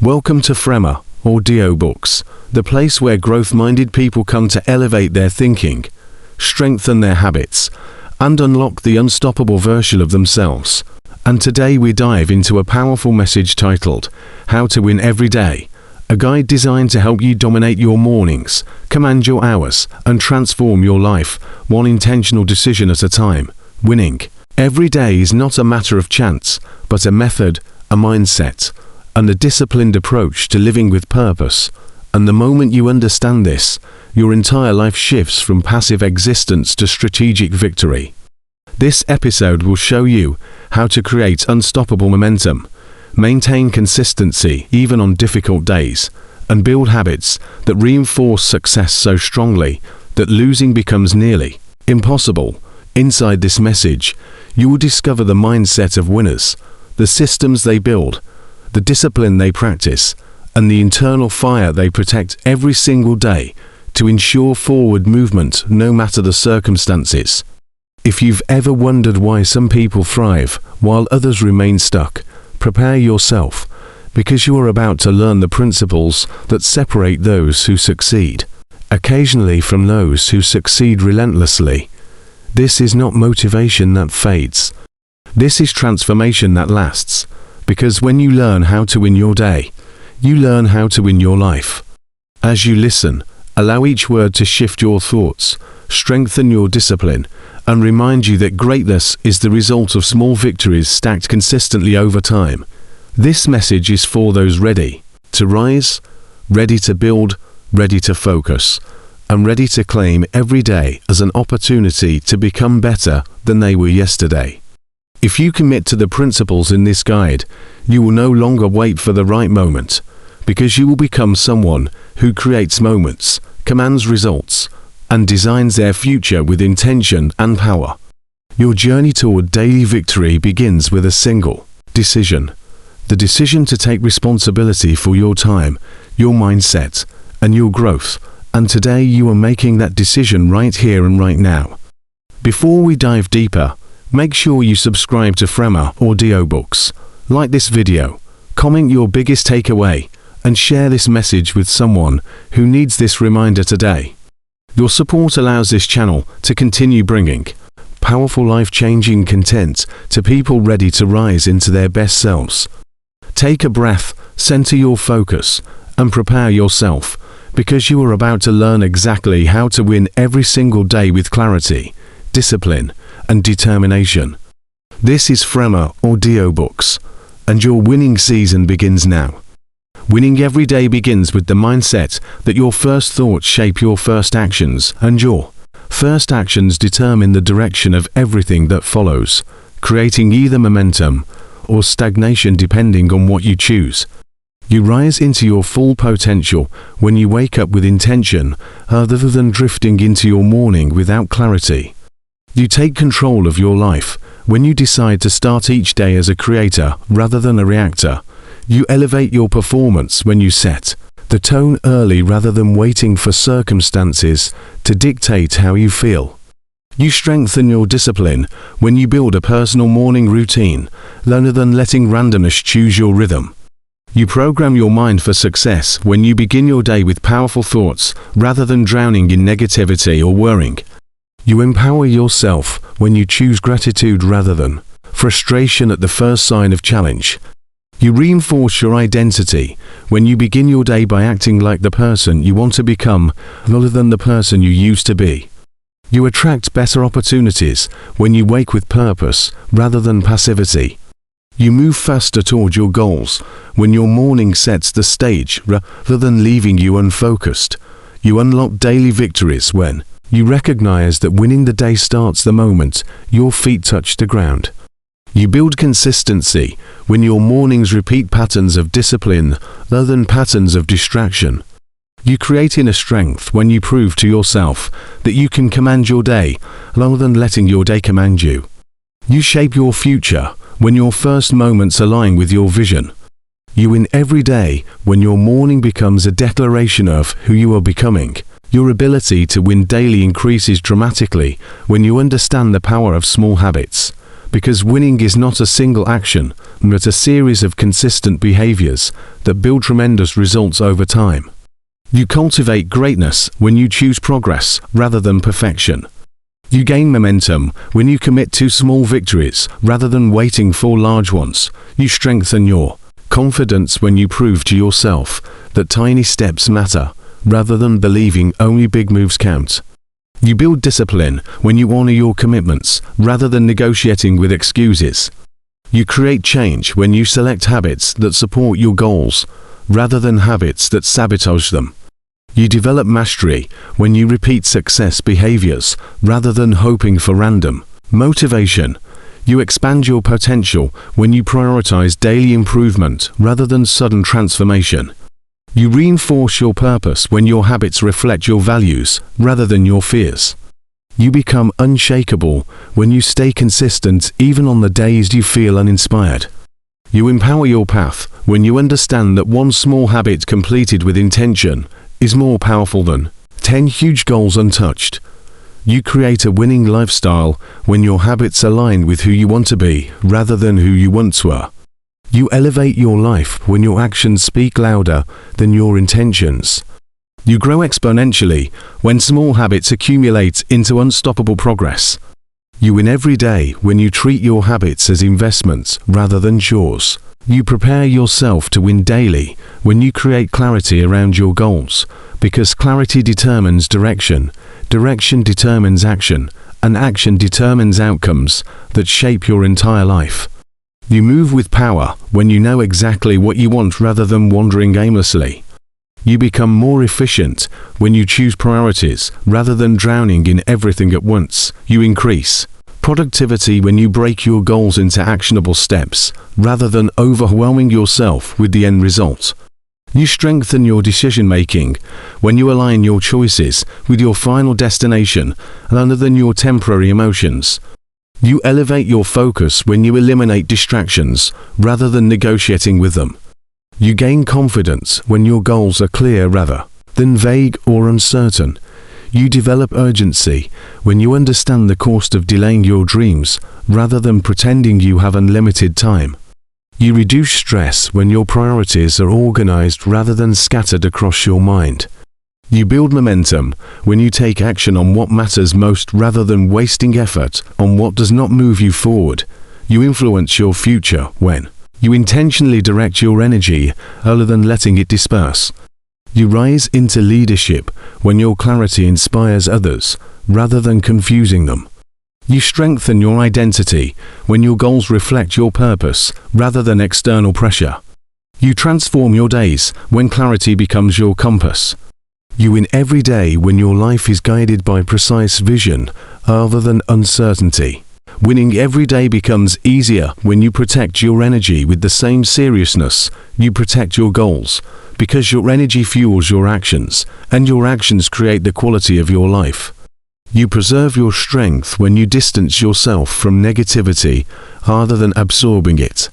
Welcome to Frema Audiobooks, the place where growth-minded people come to elevate their thinking, strengthen their habits, and unlock the unstoppable version of themselves. And today we dive into a powerful message titled, How to Win Every Day, a guide designed to help you dominate your mornings, command your hours, and transform your life, one intentional decision at a time. Winning every day is not a matter of chance, but a method, a mindset, and a disciplined approach to living with purpose. And the moment you understand this, your entire life shifts from passive existence to strategic victory. This episode will show you how to create unstoppable momentum, maintain consistency even on difficult days, and build habits that reinforce success so strongly that losing becomes nearly impossible. Inside this message, you will discover the mindset of winners, the systems they build, the discipline they practice, and the internal fire they protect every single day to ensure forward movement no matter the circumstances. If you've ever wondered why some people thrive while others remain stuck, prepare yourself, because you are about to learn the principles that separate those who succeed occasionally from those who succeed relentlessly. This is not motivation that fades. This is transformation that lasts, because when you learn how to win your day, you learn how to win your life. As you listen, allow each word to shift your thoughts, strengthen your discipline, and remind you that greatness is the result of small victories stacked consistently over time. This message is for those ready to rise, ready to build, ready to focus, and ready to claim every day as an opportunity to become better than they were yesterday. If you commit to the principles in this guide, you will no longer wait for the right moment, because you will become someone who creates moments, commands results, and designs their future with intention and power. Your journey toward daily victory begins with a single decision. The decision to take responsibility for your time, your mindset, and your growth. And today you are making that decision right here and right now. Before we dive deeper, make sure you subscribe to Frema Audiobooks, like this video, comment your biggest takeaway, and share this message with someone who needs this reminder today. Your support allows this channel to continue bringing powerful life-changing content to people ready to rise into their best selves. Take a breath, center your focus, and prepare yourself, because you are about to learn exactly how to win every single day with clarity, discipline, and determination. This is Frema Audiobooks, and your winning season begins now. Winning every day begins with the mindset that your first thoughts shape your first actions, and your first actions determine the direction of everything that follows, creating either momentum or stagnation depending on what you choose. You rise into your full potential when you wake up with intention rather than drifting into your morning without clarity. You take control of your life when you decide to start each day as a creator rather than a reactor. You elevate your performance when you set the tone early rather than waiting for circumstances to dictate how you feel. You strengthen your discipline when you build a personal morning routine rather than letting randomness choose your rhythm. You program your mind for success when you begin your day with powerful thoughts rather than drowning in negativity or worrying. You empower yourself when you choose gratitude rather than frustration at the first sign of challenge. You reinforce your identity when you begin your day by acting like the person you want to become rather than the person you used to be. You attract better opportunities when you wake with purpose rather than passivity. You move faster toward your goals when your morning sets the stage rather than leaving you unfocused. You unlock daily victories when you recognize that winning the day starts the moment your feet touch the ground. You build consistency when your mornings repeat patterns of discipline rather than patterns of distraction. You create inner strength when you prove to yourself that you can command your day rather than letting your day command you. You shape your future when your first moments align with your vision. You win every day when your morning becomes a declaration of who you are becoming. Your ability to win daily increases dramatically when you understand the power of small habits, because winning is not a single action, but a series of consistent behaviors that build tremendous results over time. You cultivate greatness when you choose progress rather than perfection. You gain momentum when you commit to small victories rather than waiting for large ones. You strengthen your confidence when you prove to yourself that tiny steps matter rather than believing only big moves count. You build discipline when you honor your commitments rather than negotiating with excuses. You create change when you select habits that support your goals rather than habits that sabotage them. You develop mastery when you repeat success behaviors rather than hoping for random motivation. You expand your potential when you prioritize daily improvement rather than sudden transformation. You reinforce your purpose when your habits reflect your values rather than your fears. You become unshakable when you stay consistent even on the days you feel uninspired. You empower your path when you understand that one small habit completed with intention is more powerful than 10 huge goals untouched. You create a winning lifestyle when your habits align with who you want to be rather than who you once were. You elevate your life when your actions speak louder than your intentions. You grow exponentially when small habits accumulate into unstoppable progress. You win every day when you treat your habits as investments rather than chores. You prepare yourself to win daily when you create clarity around your goals, because clarity determines direction, direction determines action, and action determines outcomes that shape your entire life. You move with power when you know exactly what you want rather than wandering aimlessly. You become more efficient when you choose priorities rather than drowning in everything at once. You increase productivity when you break your goals into actionable steps rather than overwhelming yourself with the end result. You strengthen your decision-making when you align your choices with your final destination rather than your temporary emotions. You elevate your focus when you eliminate distractions rather than negotiating with them. You gain confidence when your goals are clear rather than vague or uncertain. You develop urgency when you understand the cost of delaying your dreams rather than pretending you have unlimited time. You reduce stress when your priorities are organized rather than scattered across your mind. You build momentum when you take action on what matters most rather than wasting effort on what does not move you forward. You influence your future when you intentionally direct your energy rather than letting it disperse. You rise into leadership when your clarity inspires others rather than confusing them. You strengthen your identity when your goals reflect your purpose rather than external pressure. You transform your days when clarity becomes your compass. You win every day when your life is guided by precise vision rather than uncertainty. Winning every day becomes easier when you protect your energy with the same seriousness you protect your goals, because your energy fuels your actions, and your actions create the quality of your life. You preserve your strength when you distance yourself from negativity rather than absorbing it.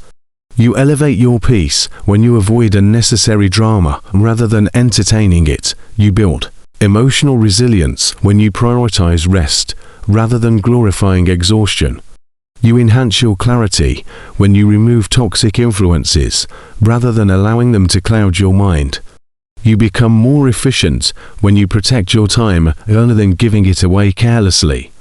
You elevate your peace when you avoid unnecessary drama rather than entertaining it. You build emotional resilience when you prioritize rest rather than glorifying exhaustion. You enhance your clarity when you remove toxic influences rather than allowing them to cloud your mind. You become more efficient when you protect your time rather than giving it away carelessly.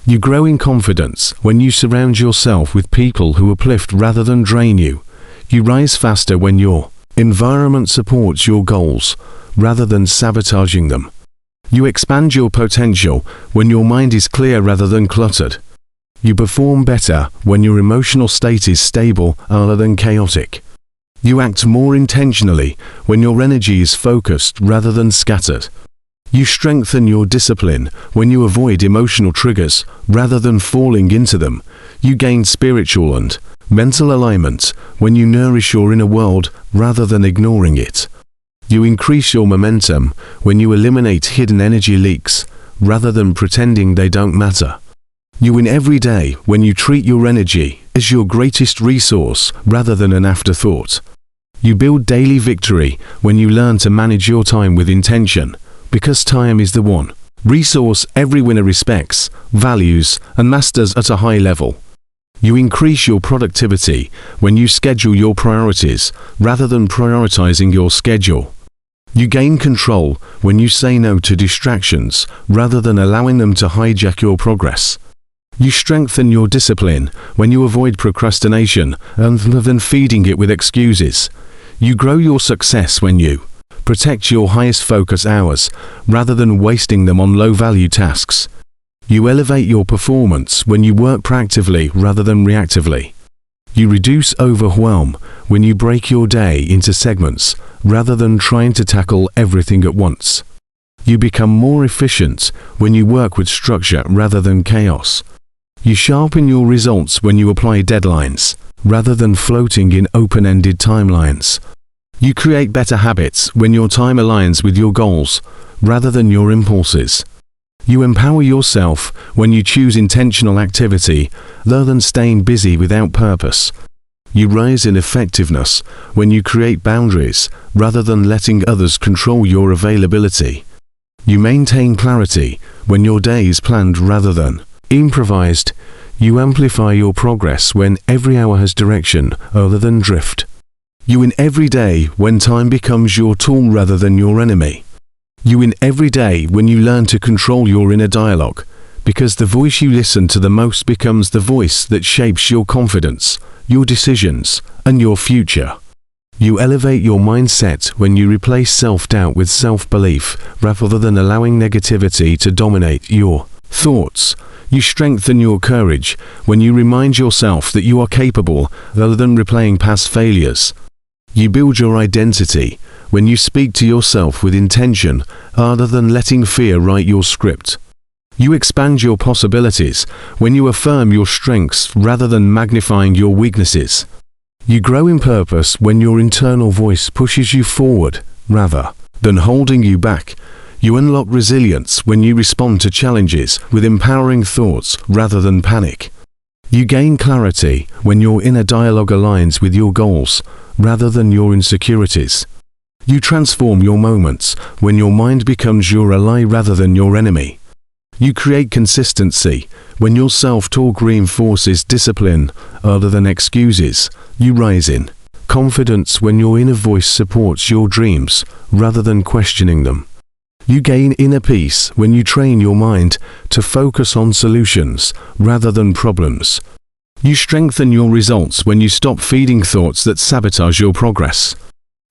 You grow in confidence when you surround yourself with people who uplift rather than drain you. You rise faster when your environment supports your goals rather than sabotaging them. You expand your potential when your mind is clear rather than cluttered. You perform better when your emotional state is stable rather than chaotic. You act more intentionally when your energy is focused rather than scattered. You strengthen your discipline when you avoid emotional triggers rather than falling into them. You gain spiritual and mental alignment when you nourish your inner world rather than ignoring it. You increase your momentum when you eliminate hidden energy leaks rather than pretending they don't matter. You win every day when you treat your energy as your greatest resource rather than an afterthought. You build daily victory when you learn to manage your time with intention, because time is the one resource every winner respects, values, and masters at a high level. You increase your productivity when you schedule your priorities rather than prioritizing your schedule. You gain control when you say no to distractions rather than allowing them to hijack your progress. You strengthen your discipline when you avoid procrastination rather than feeding it with excuses. You grow your success when you protect your highest focus hours rather than wasting them on low-value tasks. You elevate your performance when you work proactively rather than reactively. You reduce overwhelm when you break your day into segments rather than trying to tackle everything at once. You become more efficient when you work with structure rather than chaos. You sharpen your results when you apply deadlines rather than floating in open-ended timelines. You create better habits when your time aligns with your goals rather than your impulses. You empower yourself when you choose intentional activity rather than staying busy without purpose. You rise in effectiveness when you create boundaries rather than letting others control your availability. You maintain clarity when your day is planned rather than improvised. You amplify your progress when every hour has direction other than drift. You win every day when time becomes your tool rather than your enemy. You win every day when you learn to control your inner dialogue, because the voice you listen to the most becomes the voice that shapes your confidence, your decisions, and your future. You elevate your mindset when you replace self-doubt with self-belief rather than allowing negativity to dominate your thoughts. You strengthen your courage when you remind yourself that you are capable rather than replaying past failures. You build your identity when you speak to yourself with intention rather than letting fear write your script. You expand your possibilities when you affirm your strengths rather than magnifying your weaknesses. You grow in purpose when your internal voice pushes you forward rather than holding you back. You unlock resilience when you respond to challenges with empowering thoughts rather than panic. You gain clarity when your inner dialogue aligns with your goals rather than your insecurities. You transform your moments when your mind becomes your ally rather than your enemy. You create consistency when your self-talk reinforces discipline rather than excuses. You rise in confidence when your inner voice supports your dreams rather than questioning them. You gain inner peace when you train your mind to focus on solutions rather than problems. You strengthen your results when you stop feeding thoughts that sabotage your progress.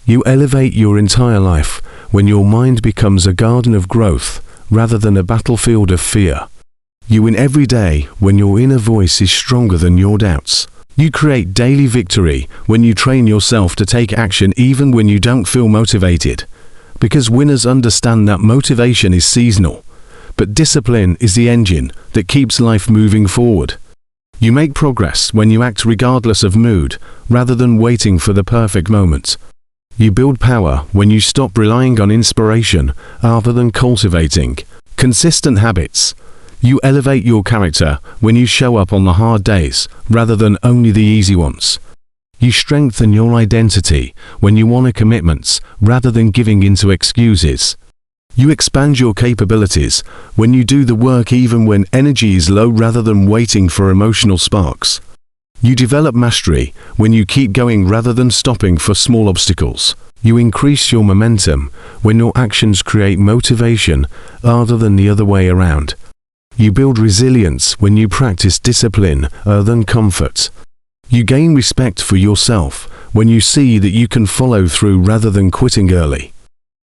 You elevate your entire life when your mind becomes a garden of growth rather than a battlefield of fear. You win every day when your inner voice is stronger than your doubts. You create daily victory when you train yourself to take action even when you don't feel motivated. Because winners understand that motivation is seasonal, but discipline is the engine that keeps life moving forward. You make progress when you act regardless of mood, rather than waiting for the perfect moment. You build power when you stop relying on inspiration rather than cultivating consistent habits. You elevate your character when you show up on the hard days rather than only the easy ones. You strengthen your identity when you honor commitments rather than giving into excuses. You expand your capabilities when you do the work even when energy is low rather than waiting for emotional sparks. You develop mastery when you keep going rather than stopping for small obstacles. You increase your momentum when your actions create motivation rather than the other way around. You build resilience when you practice discipline rather than comfort. You gain respect for yourself when you see that you can follow through rather than quitting early.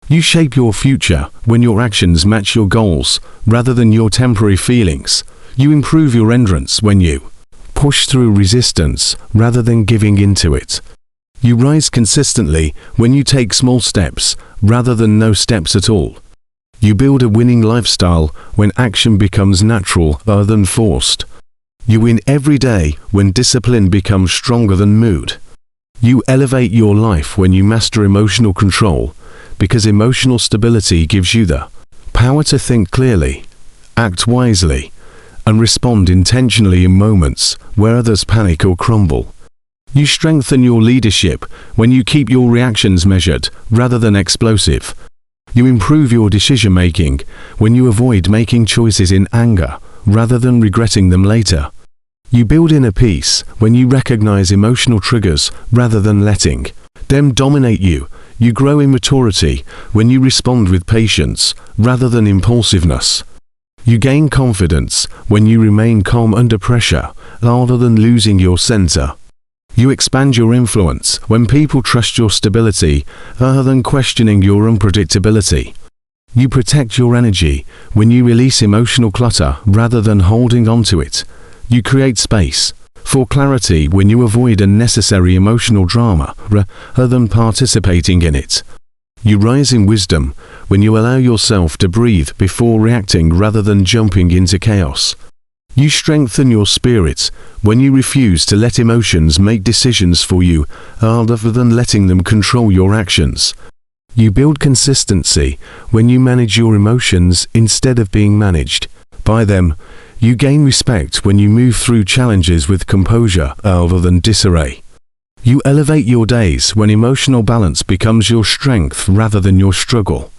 You shape your future when your actions match your goals rather than your temporary feelings. You improve your endurance when you push through resistance rather than giving into it. You rise consistently when you take small steps rather than no steps at all. You build a winning lifestyle when action becomes natural rather than forced. You win every day when discipline becomes stronger than mood. You elevate your life when you master emotional control, because emotional stability gives you the power to think clearly, act wisely, and respond intentionally in moments where others panic or crumble. You strengthen your leadership when you keep your reactions measured rather than explosive. You improve your decision-making when you avoid making choices in anger rather than regretting them later. You build inner peace when you recognize emotional triggers rather than letting them dominate you. You grow in maturity when you respond with patience rather than impulsiveness. You gain confidence when you remain calm under pressure rather than losing your center. You expand your influence when people trust your stability rather than questioning your unpredictability. You protect your energy when you release emotional clutter rather than holding on to it. You create space for clarity when you avoid unnecessary emotional drama rather than participating in it. You rise in wisdom when you allow yourself to breathe before reacting rather than jumping into chaos. You strengthen your spirit when you refuse to let emotions make decisions for you rather than letting them control your actions. You build consistency when you manage your emotions instead of being managed by them. You gain respect when you move through challenges with composure rather than disarray. You elevate your days when emotional balance becomes your strength rather than your struggle.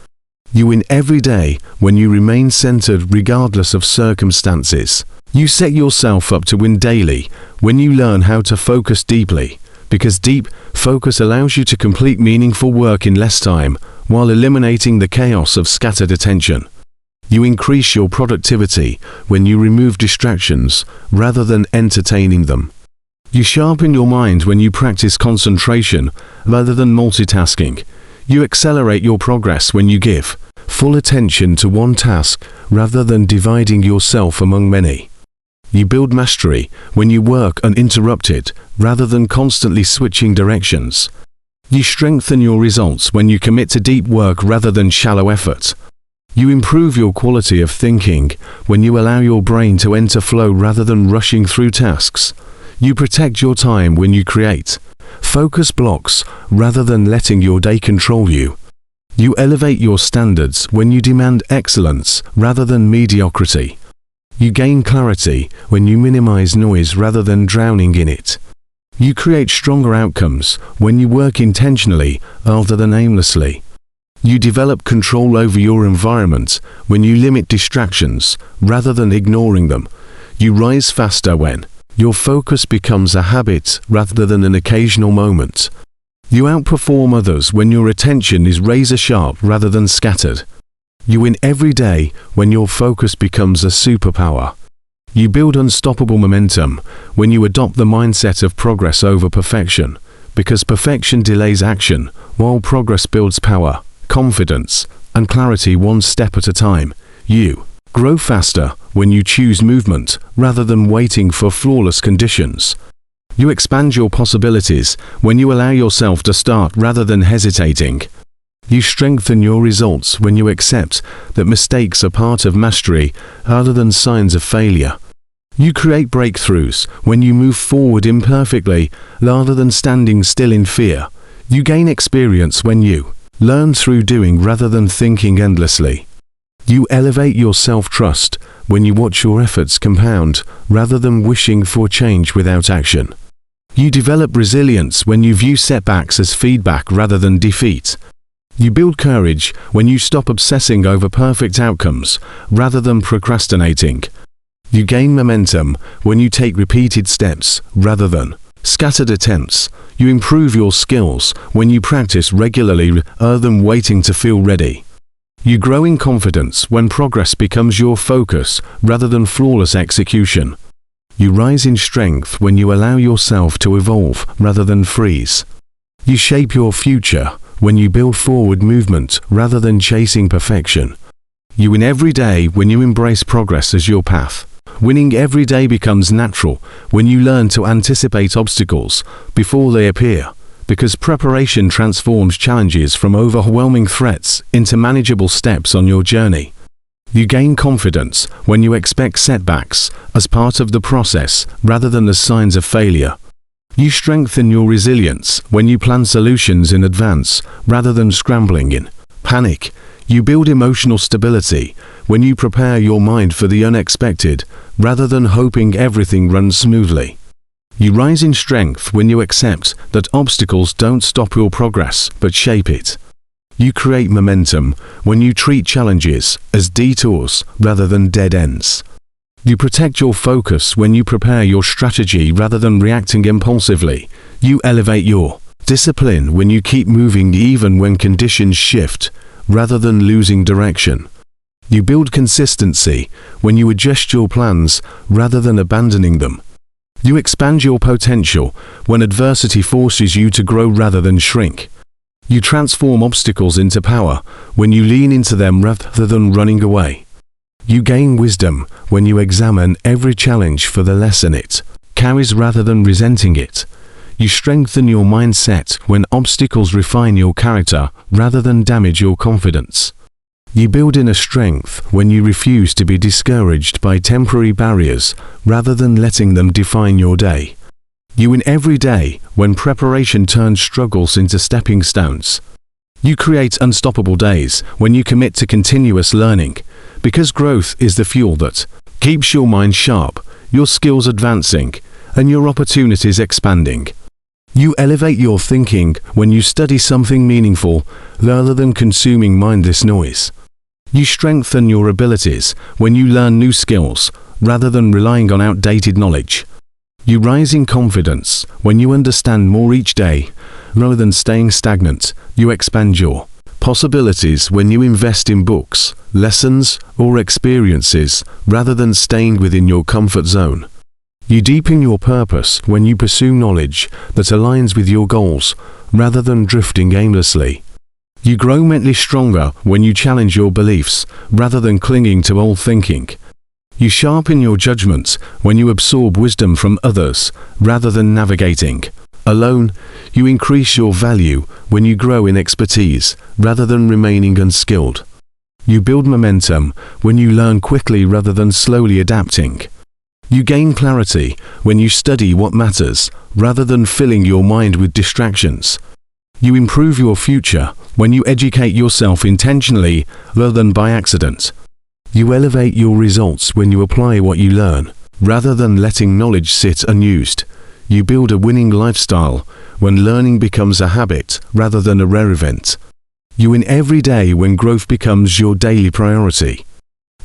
You win every day when you remain centered regardless of circumstances. You set yourself up to win daily when you learn how to focus deeply, because deep focus allows you to complete meaningful work in less time while eliminating the chaos of scattered attention. You increase your productivity when you remove distractions rather than entertaining them. You sharpen your mind when you practice concentration rather than multitasking. You accelerate your progress when you give full attention to one task rather than dividing yourself among many. You build mastery when you work uninterrupted rather than constantly switching directions. You strengthen your results when you commit to deep work rather than shallow effort. You improve your quality of thinking when you allow your brain to enter flow rather than rushing through tasks. You protect your time when you create focus blocks rather than letting your day control you. You elevate your standards when you demand excellence rather than mediocrity. You gain clarity when you minimize noise rather than drowning in it. You create stronger outcomes when you work intentionally rather than aimlessly. You develop control over your environment when you limit distractions rather than ignoring them. You rise faster when your focus becomes a habit rather than an occasional moment. You outperform others when your attention is razor sharp rather than scattered. You win every day when your focus becomes a superpower. You build unstoppable momentum when you adopt the mindset of progress over perfection, because perfection delays action while progress builds power, confidence, and clarity one step at a time. You grow faster when you choose movement rather than waiting for flawless conditions. You expand your possibilities when you allow yourself to start rather than hesitating. You strengthen your results when you accept that mistakes are part of mastery rather than signs of failure. You create breakthroughs when you move forward imperfectly rather than standing still in fear. You gain experience when you learn through doing rather than thinking endlessly. You elevate your self-trust when you watch your efforts compound rather than wishing for change without action. You develop resilience when you view setbacks as feedback rather than defeat. You build courage when you stop obsessing over perfect outcomes rather than procrastinating. You gain momentum when you take repeated steps rather than scattered attempts. You improve your skills when you practice regularly rather than waiting to feel ready. You grow in confidence when progress becomes your focus rather than flawless execution. You rise in strength when you allow yourself to evolve rather than freeze. You shape your future when you build forward movement rather than chasing perfection. You win every day when you embrace progress as your path. Winning every day becomes natural when you learn to anticipate obstacles before they appear, because preparation transforms challenges from overwhelming threats into manageable steps on your journey. You gain confidence when you expect setbacks as part of the process rather than as signs of failure. You strengthen your resilience when you plan solutions in advance rather than scrambling in panic. You build emotional stability when you prepare your mind for the unexpected rather than hoping everything runs smoothly. You rise in strength when you accept that obstacles don't stop your progress but shape it. You create momentum when you treat challenges as detours rather than dead ends. You protect your focus when you prepare your strategy rather than reacting impulsively. You elevate your discipline when you keep moving even when conditions shift, rather than losing direction. You build consistency when you adjust your plans rather than abandoning them. You expand your potential when adversity forces you to grow rather than shrink. You transform obstacles into power when you lean into them rather than running away. You gain wisdom when you examine every challenge for the lesson it carries rather than resenting it. You strengthen your mindset when obstacles refine your character rather than damage your confidence. You build inner strength when you refuse to be discouraged by temporary barriers rather than letting them define your day. You win every day when preparation turns struggles into stepping stones. You create unstoppable days when you commit to continuous learning, because growth is the fuel that keeps your mind sharp, your skills advancing, and your opportunities expanding. You elevate your thinking when you study something meaningful rather than consuming mindless noise. You strengthen your abilities when you learn new skills rather than relying on outdated knowledge. You rise in confidence when you understand more each day rather than staying stagnant. You expand your possibilities when you invest in books, lessons, or experiences rather than staying within your comfort zone. You deepen your purpose when you pursue knowledge that aligns with your goals rather than drifting aimlessly. You grow mentally stronger when you challenge your beliefs rather than clinging to old thinking. You sharpen your judgment when you absorb wisdom from others rather than navigating alone. You increase your value when you grow in expertise rather than remaining unskilled. You build momentum when you learn quickly rather than slowly adapting. You gain clarity when you study what matters rather than filling your mind with distractions. You improve your future when you educate yourself intentionally rather than by accident. You elevate your results when you apply what you learn rather than letting knowledge sit unused. You build a winning lifestyle when learning becomes a habit rather than a rare event. You win every day when growth becomes your daily priority.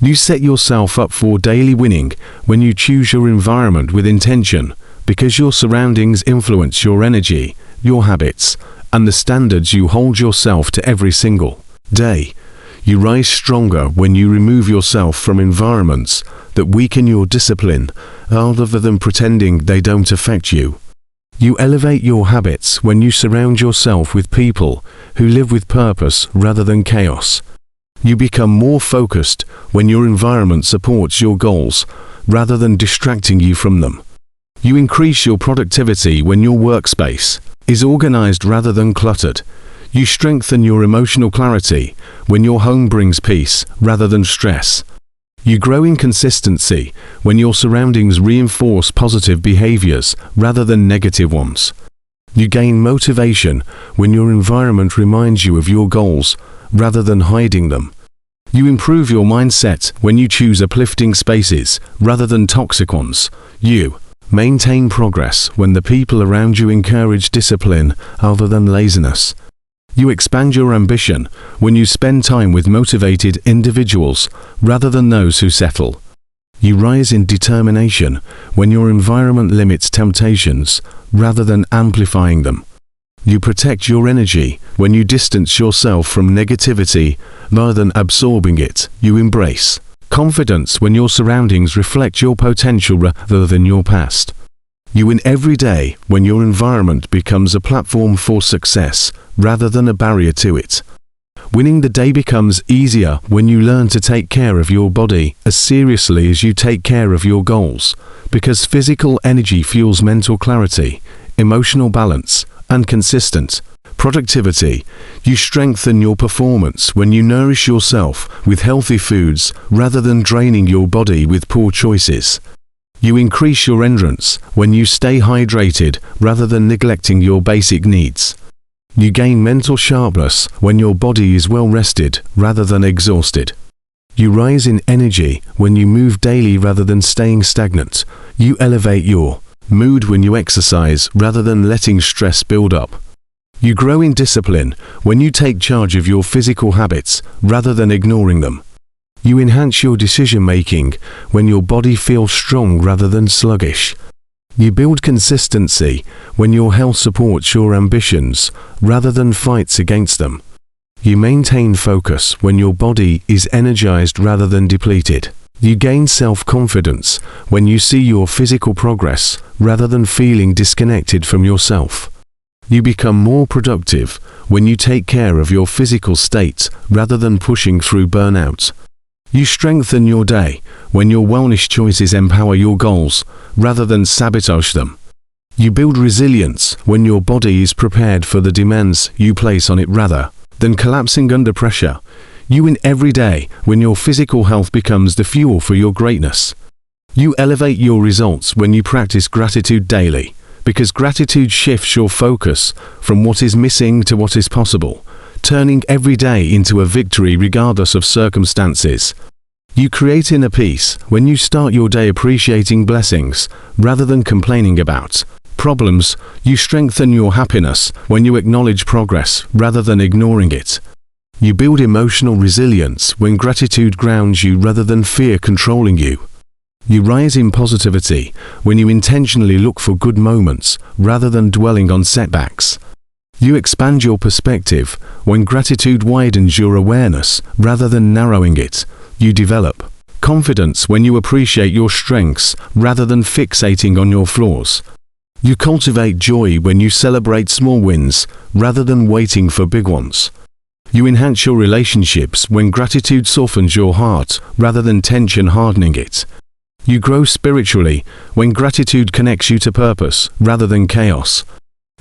You set yourself up for daily winning when you choose your environment with intention, because your surroundings influence your energy, your habits, and the standards you hold yourself to every single day. You rise stronger when you remove yourself from environments that weaken your discipline rather than pretending they don't affect you. You elevate your habits when you surround yourself with people who live with purpose rather than chaos. You become more focused when your environment supports your goals rather than distracting you from them. You increase your productivity when your workspace is organized rather than cluttered. You strengthen your emotional clarity when your home brings peace rather than stress. You grow in consistency when your surroundings reinforce positive behaviors rather than negative ones. You gain motivation when your environment reminds you of your goals rather than hiding them. You improve your mindset when you choose uplifting spaces rather than toxic ones. You maintain progress when the people around you encourage discipline rather than laziness. You expand your ambition when you spend time with motivated individuals rather than those who settle. You rise in determination when your environment limits temptations rather than amplifying them. You protect your energy when you distance yourself from negativity rather than absorbing it. You embrace confidence when your surroundings reflect your potential rather than your past. You win every day when your environment becomes a platform for success rather than a barrier to it. Winning the day becomes easier when you learn to take care of your body as seriously as you take care of your goals, because physical energy fuels mental clarity, emotional balance, and consistent productivity. You strengthen your performance when you nourish yourself with healthy foods rather than draining your body with poor choices. You increase your endurance when you stay hydrated rather than neglecting your basic needs. You gain mental sharpness when your body is well rested rather than exhausted. You rise in energy when you move daily rather than staying stagnant. You elevate your mood when you exercise rather than letting stress build up. You grow in discipline when you take charge of your physical habits rather than ignoring them. You enhance your decision-making when your body feels strong rather than sluggish. You build consistency when your health supports your ambitions rather than fights against them. You maintain focus when your body is energized rather than depleted. You gain self-confidence when you see your physical progress rather than feeling disconnected from yourself. You become more productive when you take care of your physical state rather than pushing through burnout. You strengthen your day when your wellness choices empower your goals rather than sabotage them. You build resilience when your body is prepared for the demands you place on it rather than collapsing under pressure. You win every day when your physical health becomes the fuel for your greatness. You elevate your results when you practice gratitude daily, because gratitude shifts your focus from what is missing to what is possible, turning every day into a victory regardless of circumstances. You create inner peace when you start your day appreciating blessings rather than complaining about problems. You strengthen your happiness when you acknowledge progress rather than ignoring it. You build emotional resilience when gratitude grounds you rather than fear controlling you. You rise in positivity when you intentionally look for good moments rather than dwelling on setbacks. You expand your perspective when gratitude widens your awareness rather than narrowing it. You develop confidence when you appreciate your strengths rather than fixating on your flaws. You cultivate joy when you celebrate small wins rather than waiting for big ones. You enhance your relationships when gratitude softens your heart rather than tension hardening it. You grow spiritually when gratitude connects you to purpose rather than chaos.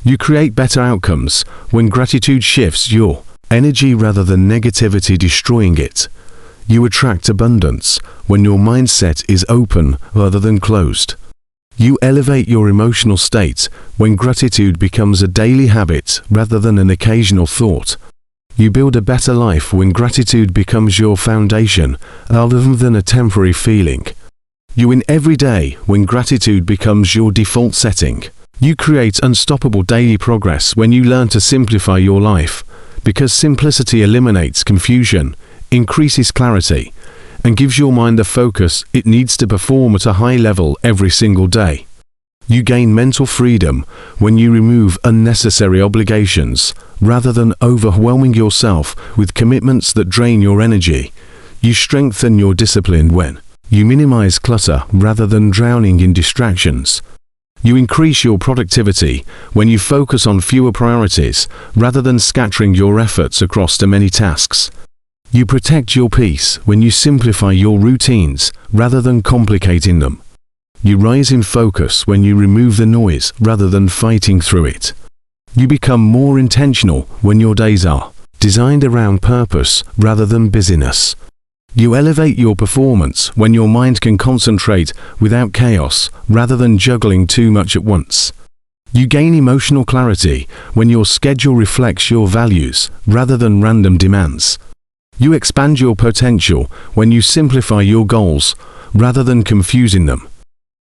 You create better outcomes when gratitude shifts your energy rather than negativity destroying it. You attract abundance when your mindset is open rather than closed. You elevate your emotional state when gratitude becomes a daily habit rather than an occasional thought. You build a better life when gratitude becomes your foundation rather than a temporary feeling. You win every day when gratitude becomes your default setting. You create unstoppable daily progress when you learn to simplify your life, because simplicity eliminates confusion, increases clarity, and gives your mind the focus it needs to perform at a high level every single day. You gain mental freedom when you remove unnecessary obligations rather than overwhelming yourself with commitments that drain your energy. You strengthen your discipline when you minimize clutter rather than drowning in distractions. You increase your productivity when you focus on fewer priorities rather than scattering your efforts across too many tasks. You protect your peace when you simplify your routines rather than complicating them. You rise in focus when you remove the noise rather than fighting through it. You become more intentional when your days are designed around purpose rather than busyness. You elevate your performance when your mind can concentrate without chaos rather than juggling too much at once. You gain emotional clarity when your schedule reflects your values rather than random demands. You expand your potential when you simplify your goals rather than confusing them.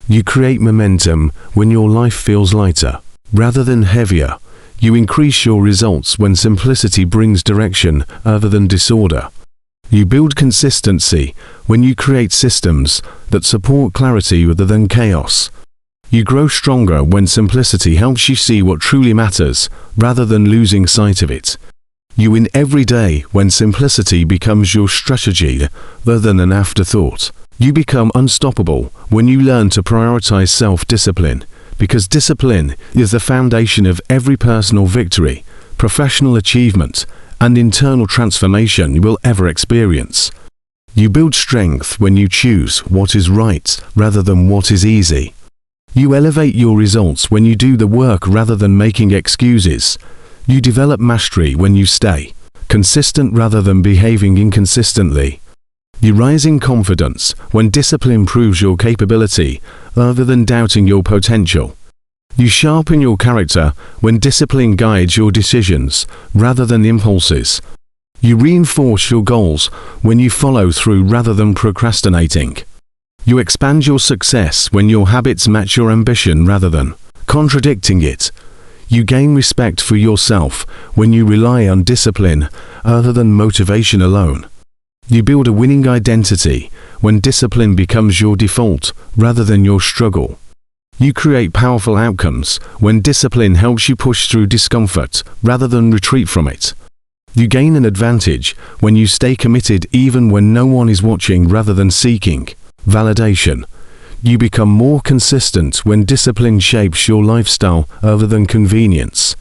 You create momentum when your life feels lighter rather than heavier. You increase your results when simplicity brings direction rather than disorder. You build consistency when you create systems that support clarity rather than chaos. You grow stronger when simplicity helps you see what truly matters rather than losing sight of it. You win every day when simplicity becomes your strategy rather than an afterthought. You become unstoppable when you learn to prioritize self-discipline, because discipline is the foundation of every personal victory, professional achievement, and internal transformation you will ever experience. You build strength when you choose what is right rather than what is easy. You elevate your results when you do the work rather than making excuses. You develop mastery when you stay consistent rather than behaving inconsistently. You rise in confidence when discipline proves your capability rather than doubting your potential. You sharpen your character when discipline guides your decisions rather than impulses. You reinforce your goals when you follow through rather than procrastinating. You expand your success when your habits match your ambition rather than contradicting it. You gain respect for yourself when you rely on discipline rather than motivation alone. You build a winning identity when discipline becomes your default rather than your struggle. You create powerful outcomes when discipline helps you push through discomfort rather than retreat from it. You gain an advantage when you stay committed even when no one is watching rather than seeking validation. You become more consistent when discipline shapes your lifestyle other than convenience.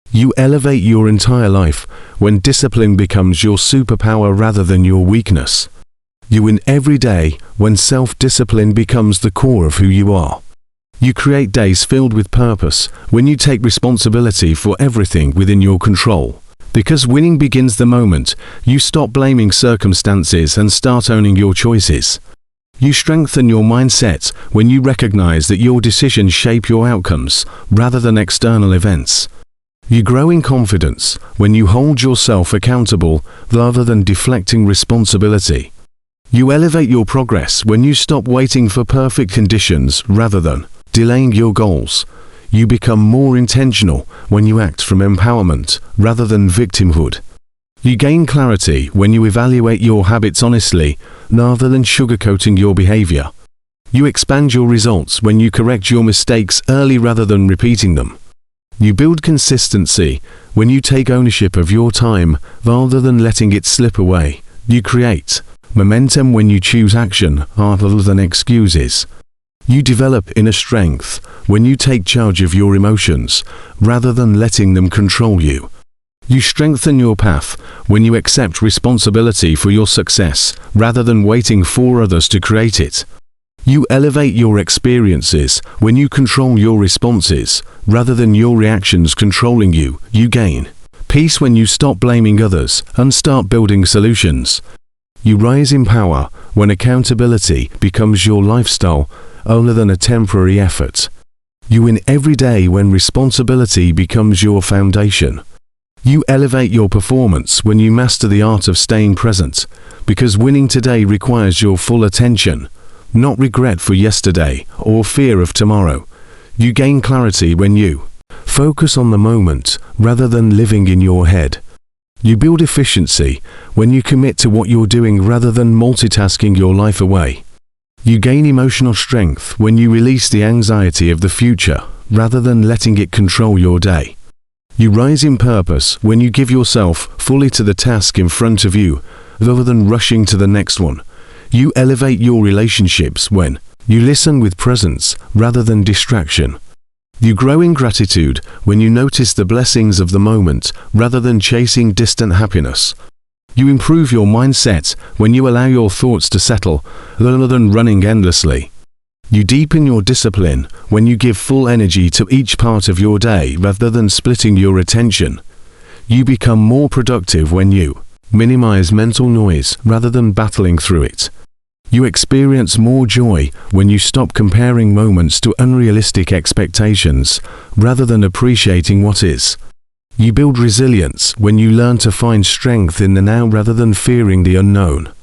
You elevate your entire life when discipline becomes your superpower rather than your weakness. You win every day when self-discipline becomes the core of who you are. You create days filled with purpose when you take responsibility for everything within your control. Because winning begins the moment you stop blaming circumstances and start owning your choices. You strengthen your mindset when you recognize that your decisions shape your outcomes rather than external events. You grow in confidence when you hold yourself accountable rather than deflecting responsibility. You elevate your progress when you stop waiting for perfect conditions rather than delaying your goals. You become more intentional when you act from empowerment rather than victimhood. You gain clarity when you evaluate your habits honestly rather than sugarcoating your behavior. You expand your results when you correct your mistakes early rather than repeating them. You build consistency when you take ownership of your time rather than letting it slip away. You create momentum when you choose action rather than excuses. You develop inner strength when you take charge of your emotions rather than letting them control you. You strengthen your path when you accept responsibility for your success rather than waiting for others to create it. You elevate your experiences when you control your responses rather than your reactions controlling you. You gain peace when you stop blaming others and start building solutions. You rise in power when accountability becomes your lifestyle other than a temporary effort. You win every day when responsibility becomes your foundation. You elevate your performance when you master the art of staying present, because winning today requires your full attention, not regret for yesterday or fear of tomorrow. You gain clarity when you focus on the moment rather than living in your head. You build efficiency when you commit to what you're doing rather than multitasking your life away. You gain emotional strength when you release the anxiety of the future rather than letting it control your day. You rise in purpose when you give yourself fully to the task in front of you rather than rushing to the next one. You elevate your relationships when you listen with presence rather than distraction. You grow in gratitude when you notice the blessings of the moment rather than chasing distant happiness. You improve your mindset when you allow your thoughts to settle rather than running endlessly. You deepen your discipline when you give full energy to each part of your day rather than splitting your attention. You become more productive when you minimize mental noise rather than battling through it. You experience more joy when you stop comparing moments to unrealistic expectations rather than appreciating what is. You build resilience when you learn to find strength in the now rather than fearing the unknown.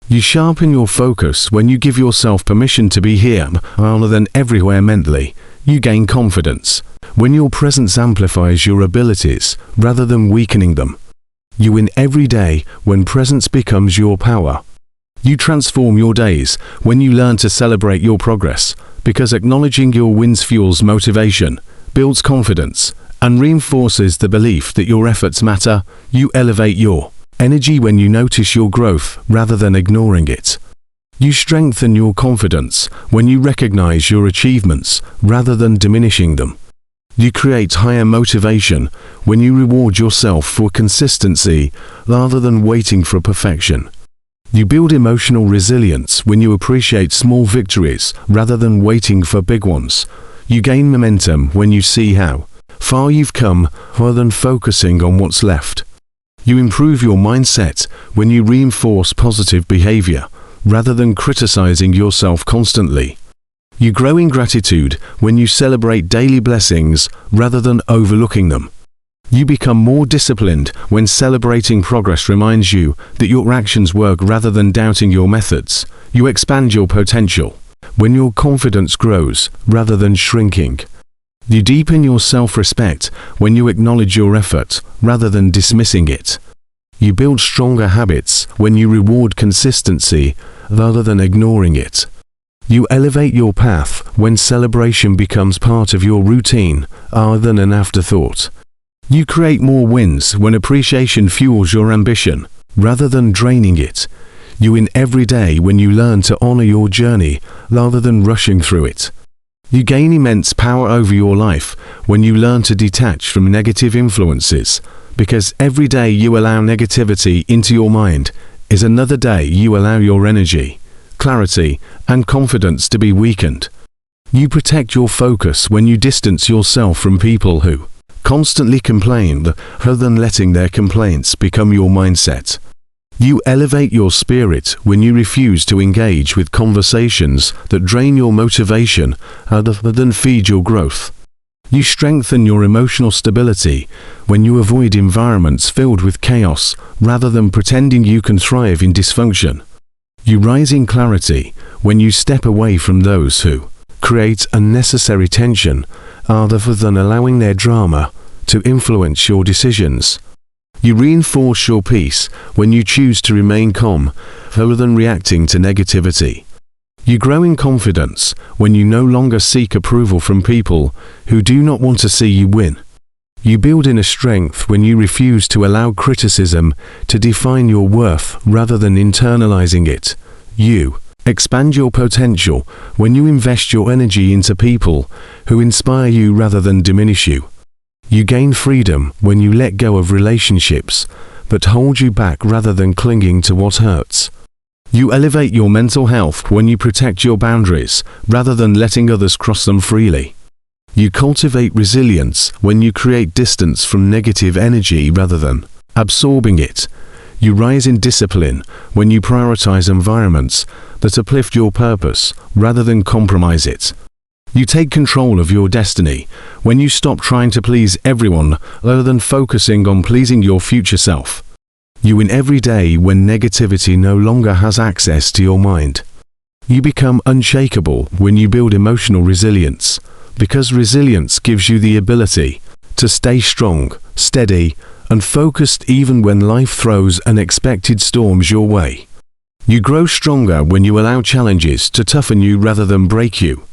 You sharpen your focus when you give yourself permission to be here rather than everywhere mentally. You gain confidence when your presence amplifies your abilities rather than weakening them. You win every day when presence becomes your power. You transform your days when you learn to celebrate your progress, because acknowledging your wins fuels motivation, builds confidence, and reinforces the belief that your efforts matter. You elevate your energy when you notice your growth rather than ignoring it. You strengthen your confidence when you recognize your achievements rather than diminishing them. You create higher motivation when you reward yourself for consistency rather than waiting for perfection. You build emotional resilience when you appreciate small victories rather than waiting for big ones. You gain momentum when you see how far you've come rather than focusing on what's left. You improve your mindset when you reinforce positive behavior rather than criticizing yourself constantly. You grow in gratitude when you celebrate daily blessings rather than overlooking them. You become more disciplined when celebrating progress reminds you that your actions work rather than doubting your methods. You expand your potential when your confidence grows rather than shrinking. You deepen your self-respect when you acknowledge your effort rather than dismissing it. You build stronger habits when you reward consistency rather than ignoring it. You elevate your path when celebration becomes part of your routine rather than an afterthought. You create more wins when appreciation fuels your ambition rather than draining it. You win every day when you learn to honor your journey rather than rushing through it. You gain immense power over your life when you learn to detach from negative influences, because every day you allow negativity into your mind is another day you allow your energy, clarity, and confidence to be weakened. You protect your focus when you distance yourself from people who constantly complain rather than letting their complaints become your mindset. You elevate your spirit when you refuse to engage with conversations that drain your motivation rather than feed your growth. You strengthen your emotional stability when you avoid environments filled with chaos rather than pretending you can thrive in dysfunction. You rise in clarity when you step away from those who create unnecessary tension rather than allowing their drama to influence your decisions. You reinforce your peace when you choose to remain calm rather than reacting to negativity. You grow in confidence when you no longer seek approval from people who do not want to see you win. You build inner strength when you refuse to allow criticism to define your worth rather than internalizing it. You expand your potential when you invest your energy into people who inspire you rather than diminish you. You gain freedom when you let go of relationships that hold you back rather than clinging to what hurts. You elevate your mental health when you protect your boundaries rather than letting others cross them freely. You cultivate resilience when you create distance from negative energy rather than absorbing it. You rise in discipline when you prioritize environments that uplift your purpose rather than compromise it. You take control of your destiny when you stop trying to please everyone rather than focusing on pleasing your future self. You win every day when negativity no longer has access to your mind. You become unshakable when you build emotional resilience, because resilience gives you the ability to stay strong, steady, and focused even when life throws unexpected storms your way. You grow stronger when you allow challenges to toughen you rather than break you.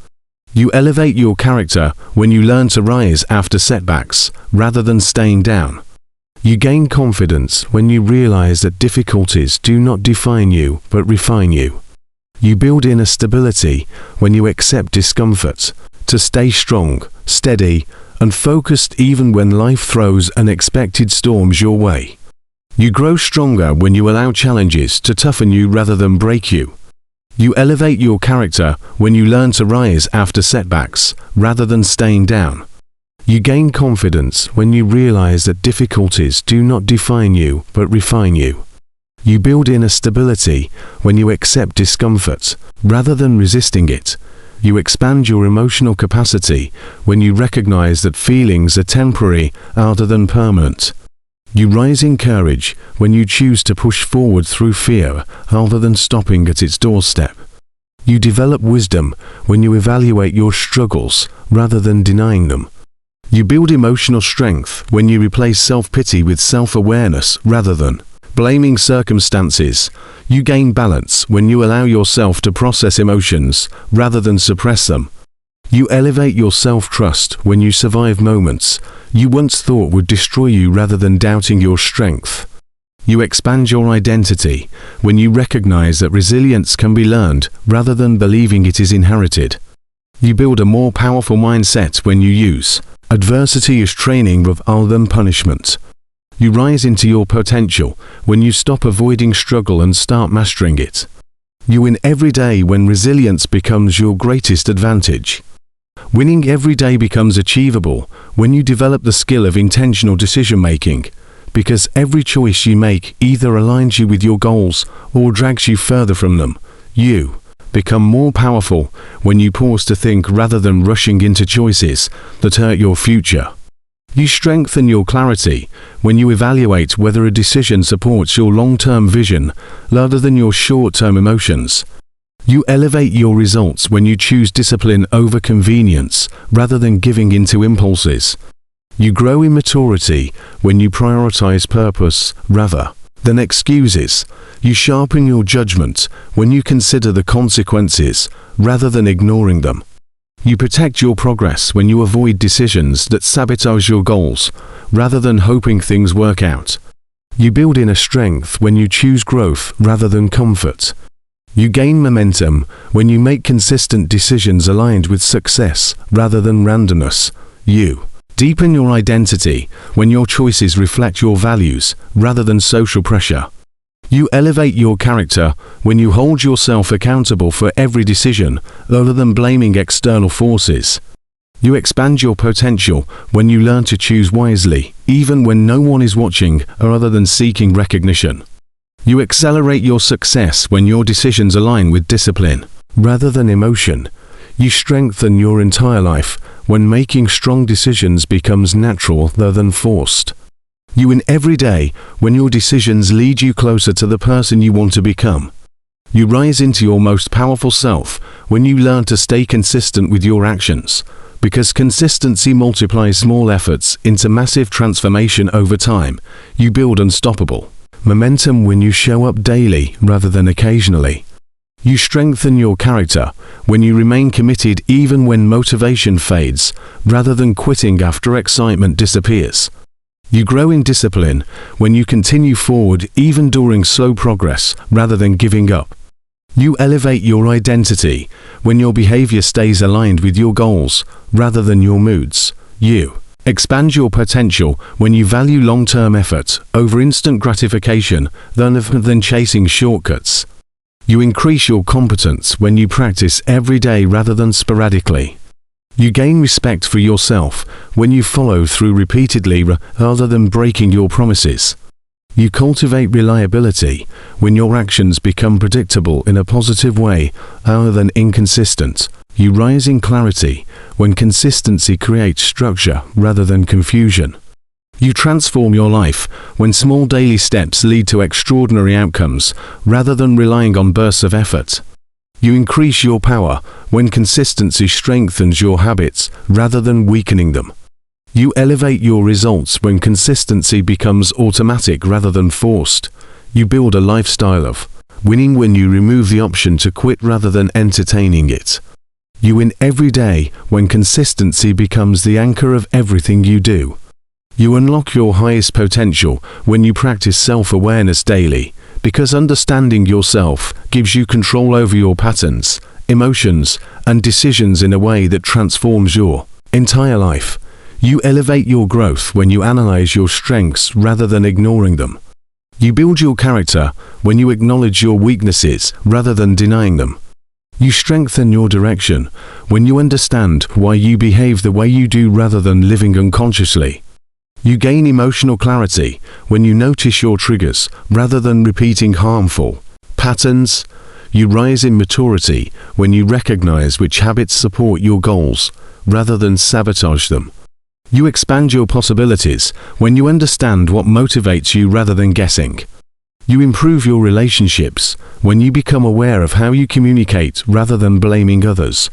You elevate your character when you learn to rise after setbacks rather than staying down. You gain confidence when you realize that difficulties do not define you but refine you. You build inner stability when you accept discomfort to stay strong, steady, and focused even when life throws unexpected storms your way. You grow stronger when you allow challenges to toughen you rather than break you. You elevate your character when you learn to rise after setbacks rather than staying down. You gain confidence when you realize that difficulties do not define you but refine you. You build inner stability when you accept discomfort rather than resisting it. You expand your emotional capacity when you recognize that feelings are temporary rather than permanent. You rise in courage when you choose to push forward through fear rather than stopping at its doorstep. You develop wisdom when you evaluate your struggles rather than denying them. You build emotional strength when you replace self-pity with self-awareness rather than blaming circumstances. You gain balance when you allow yourself to process emotions rather than suppress them. You elevate your self-trust when you survive moments you once thought would destroy you rather than doubting your strength. You expand your identity when you recognize that resilience can be learned rather than believing it is inherited. You build a more powerful mindset when you use adversity as training rather than punishment. You rise into your potential when you stop avoiding struggle and start mastering it. You win every day when resilience becomes your greatest advantage. Winning every day becomes achievable when you develop the skill of intentional decision-making, because every choice you make either aligns you with your goals or drags you further from them. You become more powerful when you pause to think rather than rushing into choices that hurt your future. You strengthen your clarity when you evaluate whether a decision supports your long-term vision rather than your short-term emotions. You elevate your results when you choose discipline over convenience rather than giving in to impulses. You grow in maturity when you prioritize purpose rather than excuses. You sharpen your judgment when you consider the consequences rather than ignoring them. You protect your progress when you avoid decisions that sabotage your goals rather than hoping things work out. You build inner strength when you choose growth rather than comfort. You gain momentum when you make consistent decisions aligned with success rather than randomness. You deepen your identity when your choices reflect your values rather than social pressure. You elevate your character when you hold yourself accountable for every decision rather than blaming external forces. You expand your potential when you learn to choose wisely, even when no one is watching or other than seeking recognition. You accelerate your success when your decisions align with discipline rather than emotion. You strengthen your entire life when making strong decisions becomes natural rather than forced. You win every day when your decisions lead you closer to the person you want to become. You rise into your most powerful self when you learn to stay consistent with your actions, because consistency multiplies small efforts into massive transformation over time. You build unstoppable momentum when you show up daily rather than occasionally. You strengthen your character when you remain committed even when motivation fades, rather than quitting after excitement disappears. You grow in discipline when you continue forward even during slow progress rather than giving up. You elevate your identity when your behavior stays aligned with your goals rather than your moods. You expand your potential when you value long-term effort over instant gratification than chasing shortcuts. You increase your competence when you practice every day rather than sporadically. You gain respect for yourself when you follow through repeatedly rather than breaking your promises. You cultivate reliability when your actions become predictable in a positive way rather than inconsistent. You rise in clarity when consistency creates structure rather than confusion. You transform your life when small daily steps lead to extraordinary outcomes rather than relying on bursts of effort. You increase your power when consistency strengthens your habits rather than weakening them. You elevate your results when consistency becomes automatic rather than forced. You build a lifestyle of winning when you remove the option to quit rather than entertaining it. You win every day when consistency becomes the anchor of everything you do. You unlock your highest potential when you practice self-awareness daily, because understanding yourself gives you control over your patterns, emotions, and decisions in a way that transforms your entire life. You elevate your growth when you analyze your strengths rather than ignoring them. You build your character when you acknowledge your weaknesses rather than denying them. You strengthen your direction when you understand why you behave the way you do rather than living unconsciously. You gain emotional clarity when you notice your triggers rather than repeating harmful patterns. You rise in maturity when you recognize which habits support your goals rather than sabotage them. You expand your possibilities when you understand what motivates you rather than guessing. You improve your relationships when you become aware of how you communicate rather than blaming others.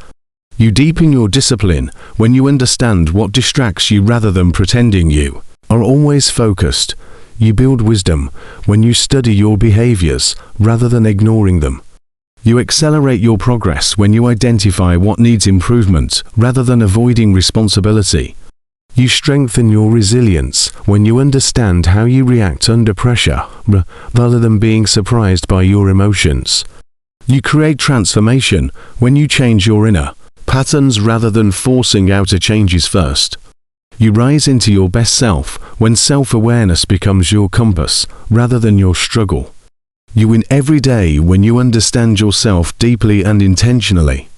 You deepen your discipline when you understand what distracts you rather than pretending you are always focused. You build wisdom when you study your behaviors rather than ignoring them. You accelerate your progress when you identify what needs improvement rather than avoiding responsibility. You strengthen your resilience when you understand how you react under pressure rather than being surprised by your emotions. You create transformation when you change your inner patterns rather than forcing outer changes first. You rise into your best self when self-awareness becomes your compass rather than your struggle. You win every day when you understand yourself deeply and intentionally.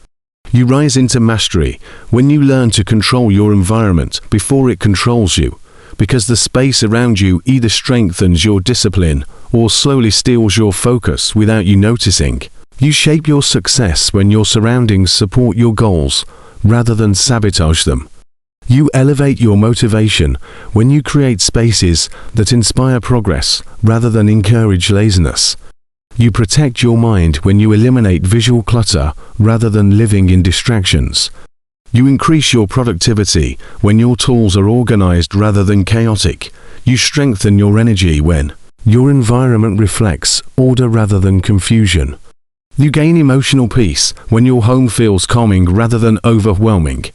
You rise into mastery when you learn to control your environment before it controls you, because the space around you either strengthens your discipline or slowly steals your focus without you noticing. You shape your success when your surroundings support your goals rather than sabotage them. You elevate your motivation when you create spaces that inspire progress rather than encourage laziness. You protect your mind when you eliminate visual clutter rather than living in distractions. You increase your productivity when your tools are organized rather than chaotic. You strengthen your energy when Your environment reflects order rather than confusion. You gain emotional peace when your home feels calming rather than overwhelming.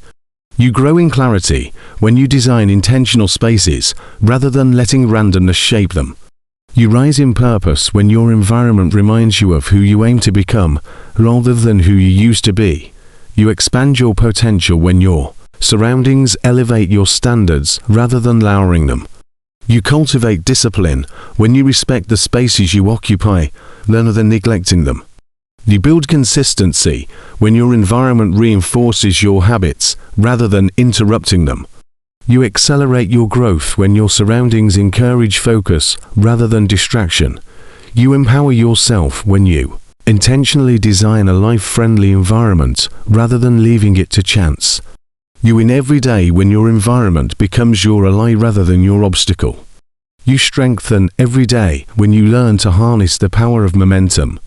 You grow in clarity when you design intentional spaces rather than letting randomness shape them. You rise in purpose when your environment reminds you of who you aim to become rather than who you used to be. You expand your potential when your surroundings elevate your standards rather than lowering them. You cultivate discipline when you respect the spaces you occupy rather than neglecting them. You build consistency when your environment reinforces your habits rather than interrupting them. You accelerate your growth when your surroundings encourage focus rather than distraction. You empower yourself when you intentionally design a life-friendly environment rather than leaving it to chance. You win every day when your environment becomes your ally rather than your obstacle. You strengthen every day when you learn to harness the power of momentum.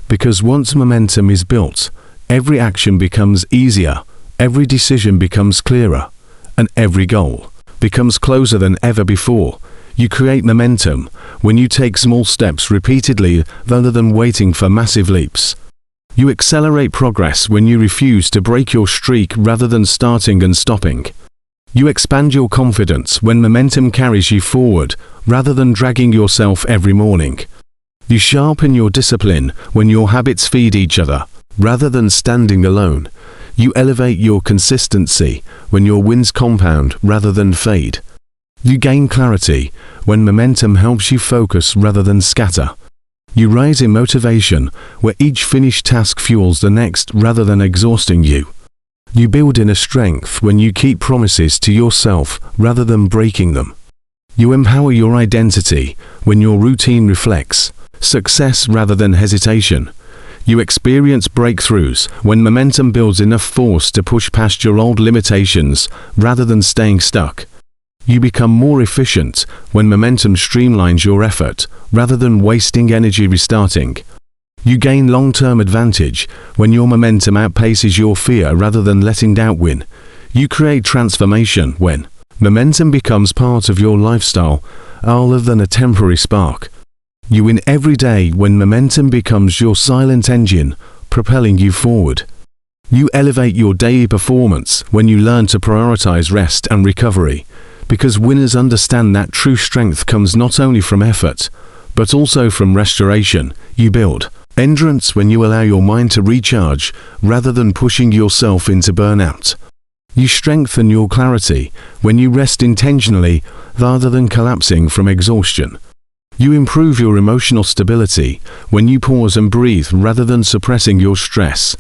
Because once momentum is built, every action becomes easier, every decision becomes clearer, and every goal becomes closer than ever before. You create momentum when you take small steps repeatedly rather than waiting for massive leaps. You accelerate progress when you refuse to break your streak rather than starting and stopping. You expand your confidence when momentum carries you forward rather than dragging yourself every morning. You sharpen your discipline when your habits feed each other, rather than standing alone. You elevate your consistency when your wins compound rather than fade. You gain clarity when momentum helps you focus rather than scatter. You rise in motivation where each finished task fuels the next rather than exhausting you. You build inner strength when you keep promises to yourself rather than breaking them. You empower your identity when your routine reflects success rather than hesitation. You experience breakthroughs when momentum builds enough force to push past your old limitations rather than staying stuck. You become more efficient when momentum streamlines your effort rather than wasting energy restarting. You gain long-term advantage when your momentum outpaces your fear rather than letting doubt win. You create transformation when momentum becomes part of your lifestyle rather than a temporary spark. You win every day when momentum becomes your silent engine, propelling you forward. You elevate your daily performance when you learn to prioritize rest and recovery, because winners understand that true strength comes not only from effort, but also from restoration. You build endurance when you allow your mind to recharge rather than pushing yourself into burnout. You strengthen your clarity when you rest intentionally rather than collapsing from exhaustion. You improve your emotional stability when you pause and breathe rather than suppressing your stress.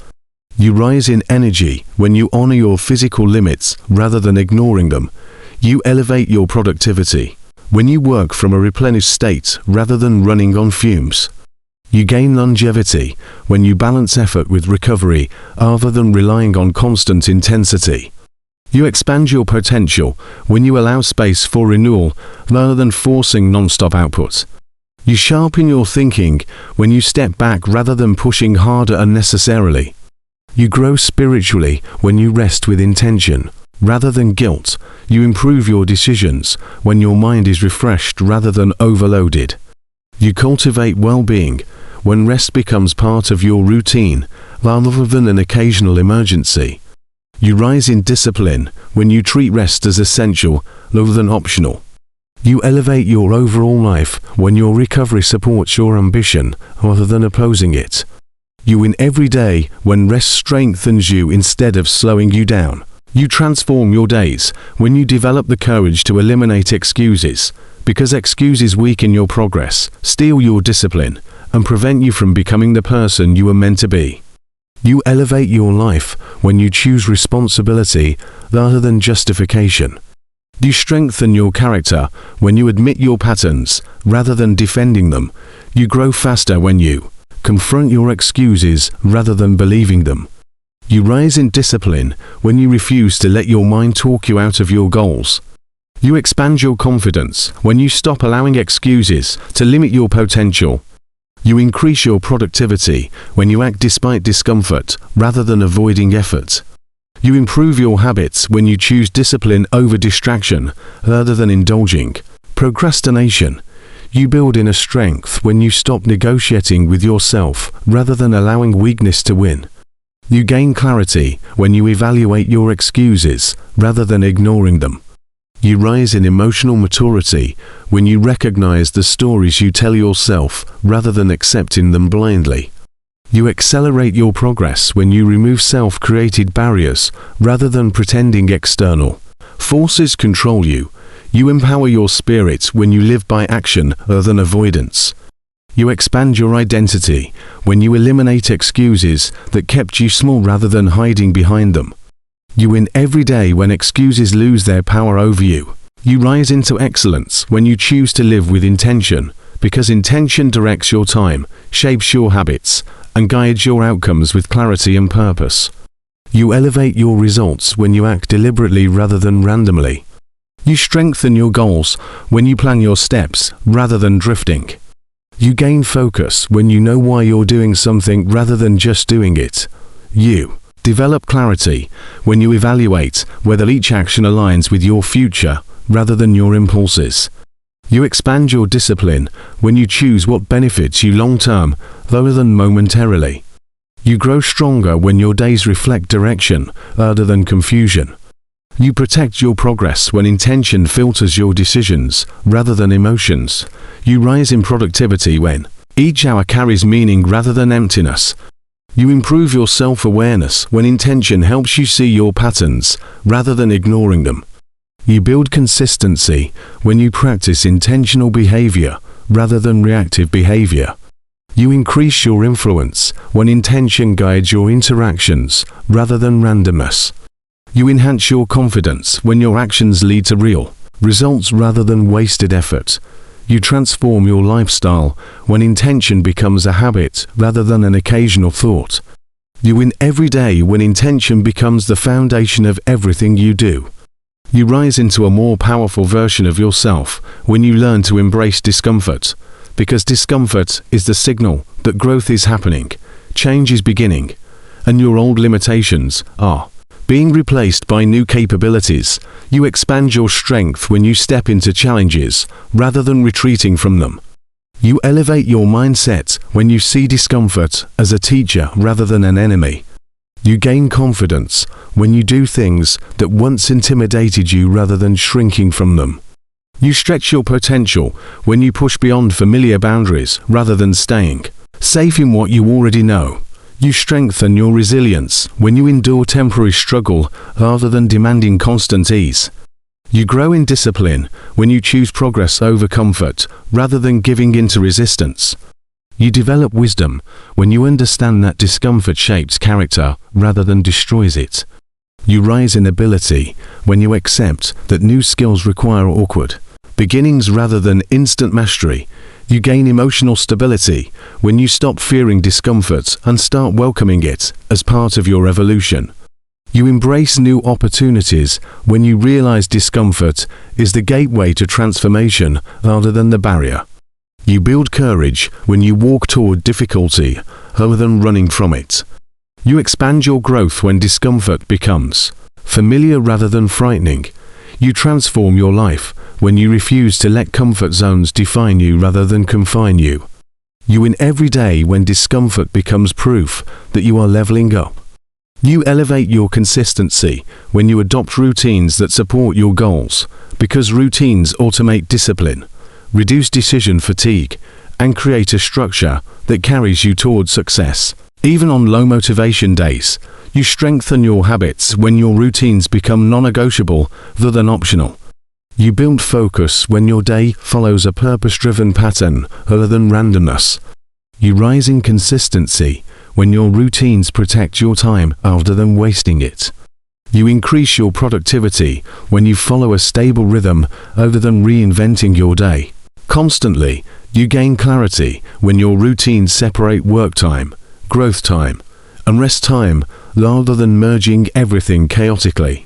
You rise in energy when you honor your physical limits rather than ignoring them. You elevate your productivity when you work from a replenished state rather than running on fumes. You gain longevity when you balance effort with recovery rather than relying on constant intensity. You expand your potential when you allow space for renewal rather than forcing non-stop output. You sharpen your thinking when you step back rather than pushing harder unnecessarily. You grow spiritually when you rest with intention rather than guilt. You improve your decisions when your mind is refreshed rather than overloaded. You cultivate well-being when rest becomes part of your routine rather than an occasional emergency. You rise in discipline when you treat rest as essential rather than optional. You elevate your overall life when your recovery supports your ambition rather than opposing it. You win every day when rest strengthens you instead of slowing you down. You transform your days when you develop the courage to eliminate excuses, because excuses weaken your progress, steal your discipline, and prevent you from becoming the person you were meant to be. You elevate your life when you choose responsibility rather than justification. You strengthen your character when you admit your patterns rather than defending them. You grow faster when you confront your excuses rather than believing them. You rise in discipline when you refuse to let your mind talk you out of your goals. You expand your confidence when you stop allowing excuses to limit your potential. You increase your productivity when you act despite discomfort rather than avoiding effort. You improve your habits when you choose discipline over distraction rather than indulging procrastination. You build inner strength when you stop negotiating with yourself rather than allowing weakness to win. You gain clarity when you evaluate your excuses rather than ignoring them. You rise in emotional maturity when you recognize the stories you tell yourself rather than accepting them blindly. You accelerate your progress when you remove self-created barriers rather than pretending external forces control you. You empower your spirit when you live by action rather than avoidance. You expand your identity when you eliminate excuses that kept you small rather than hiding behind them. You win every day when excuses lose their power over you. You rise into excellence when you choose to live with intention, because intention directs your time, shapes your habits, and guides your outcomes with clarity and purpose. You elevate your results when you act deliberately rather than randomly. You strengthen your goals when you plan your steps rather than drifting. You gain focus when you know why you're doing something rather than just doing it. You develop clarity when you evaluate whether each action aligns with your future rather than your impulses. You expand your discipline when you choose what benefits you long-term rather than momentarily. You grow stronger when your days reflect direction rather than confusion. You protect your progress when intention filters your decisions rather than emotions. You rise in productivity when each hour carries meaning rather than emptiness. You improve your self-awareness when intention helps you see your patterns rather than ignoring them. You build consistency when you practice intentional behavior rather than reactive behavior. You increase your influence when intention guides your interactions rather than randomness. You enhance your confidence when your actions lead to real results rather than wasted effort. You transform your lifestyle when intention becomes a habit rather than an occasional thought. You win every day when intention becomes the foundation of everything you do. You rise into a more powerful version of yourself when you learn to embrace discomfort, because discomfort is the signal that growth is happening, change is beginning, and your old limitations are being replaced by new capabilities. You expand your strength when you step into challenges rather than retreating from them. You elevate your mindset when you see discomfort as a teacher rather than an enemy. You gain confidence when you do things that once intimidated you rather than shrinking from them. You stretch your potential when you push beyond familiar boundaries rather than staying safe in what you already know. You strengthen your resilience when you endure temporary struggle rather than demanding constant ease. You grow in discipline when you choose progress over comfort rather than giving in to resistance. You develop wisdom when you understand that discomfort shapes character rather than destroys it. You rise in ability when you accept that new skills require awkward beginnings rather than instant mastery. You gain emotional stability when you stop fearing discomfort and start welcoming it as part of your evolution. You embrace new opportunities when you realize discomfort is the gateway to transformation rather than the barrier. You build courage when you walk toward difficulty rather than running from it. You expand your growth when discomfort becomes familiar rather than frightening. You transform your life when you refuse to let comfort zones define you rather than confine you. You win every day when discomfort becomes proof that you are leveling up. You elevate your consistency when you adopt routines that support your goals, because routines automate discipline, reduce decision fatigue, and create a structure that carries you towards success. Even on low motivation days, you strengthen your habits when your routines become non-negotiable rather than optional. You build focus when your day follows a purpose-driven pattern rather than randomness. You rise in consistency when your routines protect your time rather than wasting it. You increase your productivity when you follow a stable rhythm rather than reinventing your day. Constantly, you gain clarity when your routines separate work time, growth time, and rest time rather than merging everything chaotically.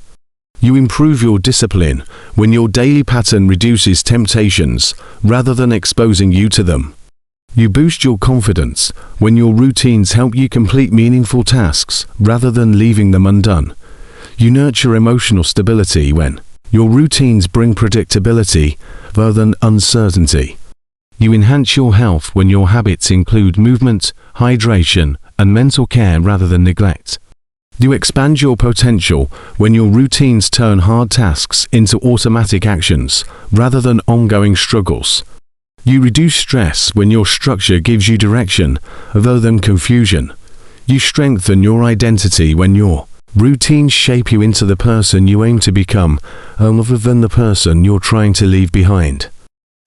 You improve your discipline when your daily pattern reduces temptations rather than exposing you to them. You boost your confidence when your routines help you complete meaningful tasks rather than leaving them undone. You nurture emotional stability when your routines bring predictability rather than uncertainty. You enhance your health when your habits include movement, hydration, and mental care rather than neglect. You expand your potential when your routines turn hard tasks into automatic actions rather than ongoing struggles. You reduce stress when your structure gives you direction rather than confusion. You strengthen your identity when your routines shape you into the person you aim to become rather than the person you're trying to leave behind.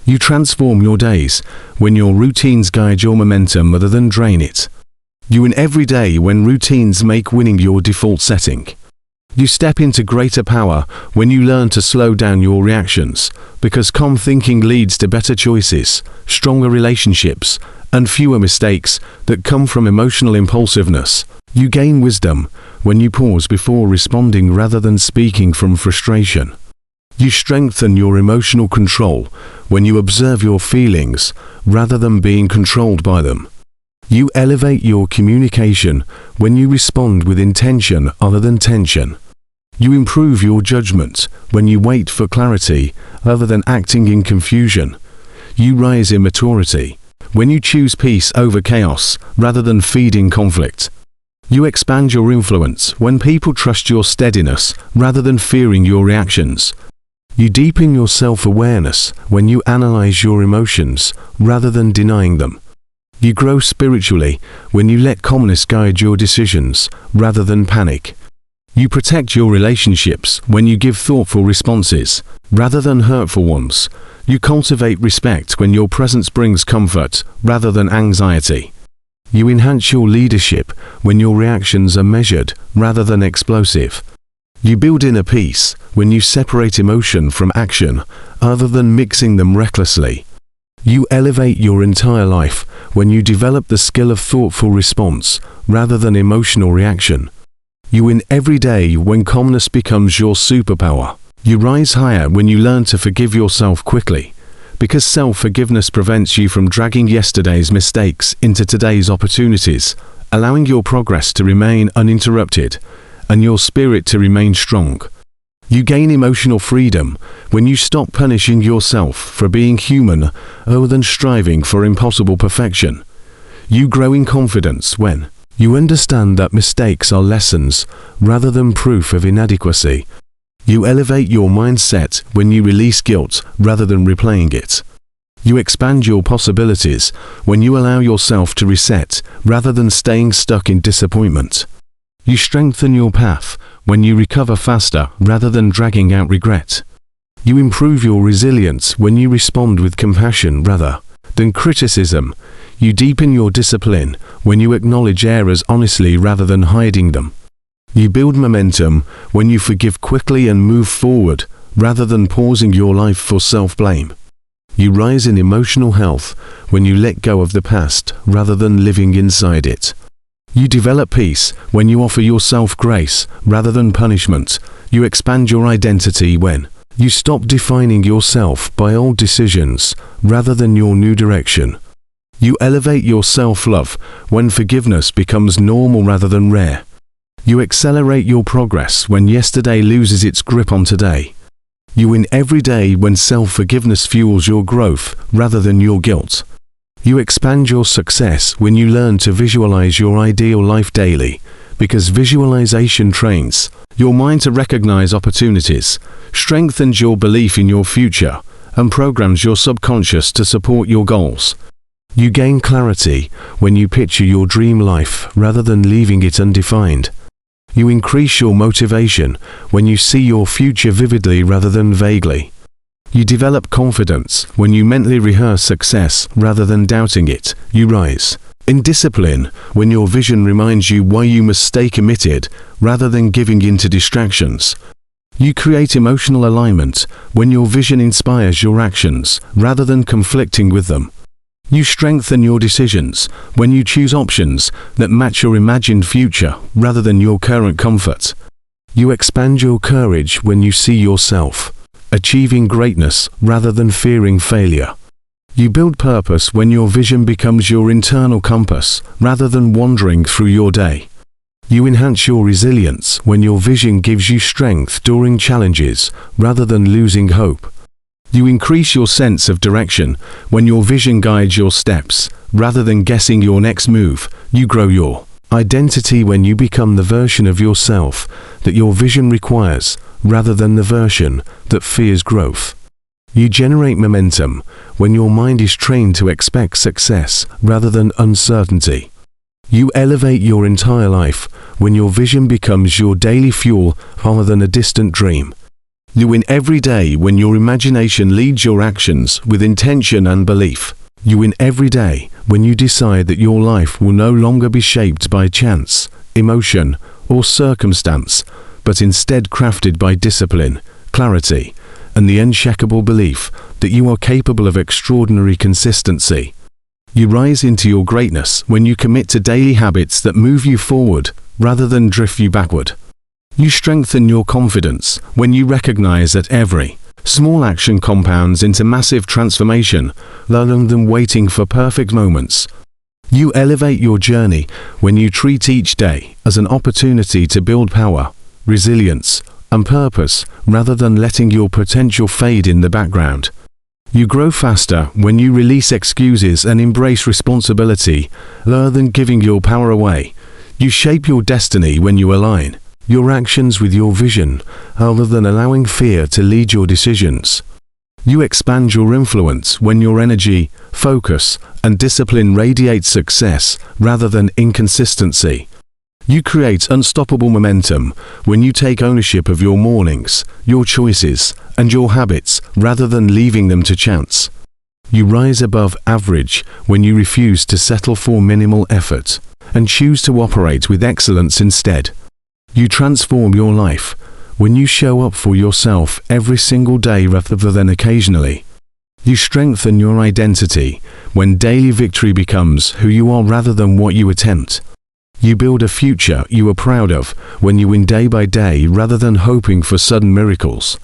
You transform your days when your routines guide your momentum rather than drain it. You win every day when routines make winning your default setting. You step into greater power when you learn to slow down your reactions, because calm thinking leads to better choices, stronger relationships, and fewer mistakes that come from emotional impulsiveness. You gain wisdom when you pause before responding rather than speaking from frustration. You strengthen your emotional control when you observe your feelings rather than being controlled by them. You elevate your communication when you respond with intention other than tension. You improve your judgment when you wait for clarity other than acting in confusion. You rise in maturity when you choose peace over chaos rather than feeding conflict. You expand your influence when people trust your steadiness rather than fearing your reactions. You deepen your self-awareness when you analyze your emotions rather than denying them. You grow spiritually when you let calmness guide your decisions rather than panic. You protect your relationships when you give thoughtful responses rather than hurtful ones. You cultivate respect when your presence brings comfort rather than anxiety. You enhance your leadership when your reactions are measured rather than explosive. You build inner peace when you separate emotion from action other than mixing them recklessly. You elevate your entire life when you develop the skill of thoughtful response rather than emotional reaction. You win every day when calmness becomes your superpower. You rise higher when you learn to forgive yourself quickly, because self-forgiveness prevents you from dragging yesterday's mistakes into today's opportunities, allowing your progress to remain uninterrupted and your spirit to remain strong. You gain emotional freedom when you stop punishing yourself for being human rather than striving for impossible perfection. You grow in confidence when you understand that mistakes are lessons rather than proof of inadequacy. You elevate your mindset when you release guilt rather than replaying it. You expand your possibilities when you allow yourself to reset rather than staying stuck in disappointment. You strengthen your path when you recover faster rather than dragging out regret. You improve your resilience when you respond with compassion rather than criticism. You deepen your discipline when you acknowledge errors honestly rather than hiding them. You build momentum when you forgive quickly and move forward rather than pausing your life for self-blame. You rise in emotional health when you let go of the past rather than living inside it. You develop peace when you offer yourself grace rather than punishment. You expand your identity when you stop defining yourself by old decisions rather than your new direction. You elevate your self-love when forgiveness becomes normal rather than rare. You accelerate your progress when yesterday loses its grip on today. You win every day when self-forgiveness fuels your growth rather than your guilt. You expand your success when you learn to visualize your ideal life daily, because visualization trains your mind to recognize opportunities, strengthens your belief in your future, and programs your subconscious to support your goals. You gain clarity when you picture your dream life rather than leaving it undefined. You increase your motivation when you see your future vividly rather than vaguely. You develop confidence when you mentally rehearse success rather than doubting it. You rise in discipline when your vision reminds you why you must stay committed rather than giving in to distractions. You create emotional alignment when your vision inspires your actions rather than conflicting with them. You strengthen your decisions when you choose options that match your imagined future rather than your current comfort. You expand your courage when you see yourself achieving greatness rather than fearing failure. You build purpose when your vision becomes your internal compass rather than wandering through your day. You enhance your resilience when your vision gives you strength during challenges rather than losing hope. You increase your sense of direction when your vision guides your steps. Rather than guessing your next move, you grow your identity when you become the version of yourself that your vision requires, rather than the version that fears growth. You generate momentum when your mind is trained to expect success rather than uncertainty. You elevate your entire life when your vision becomes your daily fuel rather than a distant dream. You win every day when your imagination leads your actions with intention and belief. You win every day when you decide that your life will no longer be shaped by chance, emotion, or circumstance, but instead crafted by discipline, clarity, and the unshakable belief that you are capable of extraordinary consistency. You rise into your greatness when you commit to daily habits that move you forward rather than drift you backward. You strengthen your confidence when you recognize that every small action compounds into massive transformation rather than waiting for perfect moments. You elevate your journey when you treat each day as an opportunity to build power, resilience, and purpose rather than letting your potential fade in the background. You grow faster when you release excuses and embrace responsibility rather than giving your power away. You shape your destiny when you align your actions with your vision rather than allowing fear to lead your decisions. You expand your influence when your energy, focus, and discipline radiate success rather than inconsistency. You create unstoppable momentum when you take ownership of your mornings, your choices, and your habits rather than leaving them to chance. You rise above average when you refuse to settle for minimal effort and choose to operate with excellence instead. You transform your life when you show up for yourself every single day rather than occasionally. You strengthen your identity when daily victory becomes who you are rather than what you attempt. You build a future you are proud of when you win day by day rather than hoping for sudden miracles.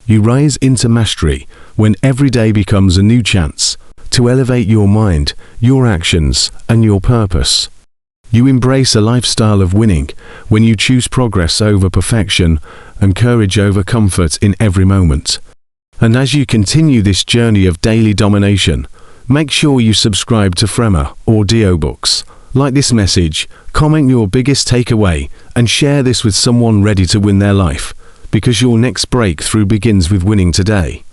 You rise into mastery when every day becomes a new chance to elevate your mind, your actions, and your purpose. You embrace a lifestyle of winning when you choose progress over perfection and courage over comfort in every moment. And as you continue this journey of daily domination, make sure you subscribe to Frema audiobooks. Like this message, comment your biggest takeaway, and share this with someone ready to win their life, because your next breakthrough begins with winning today.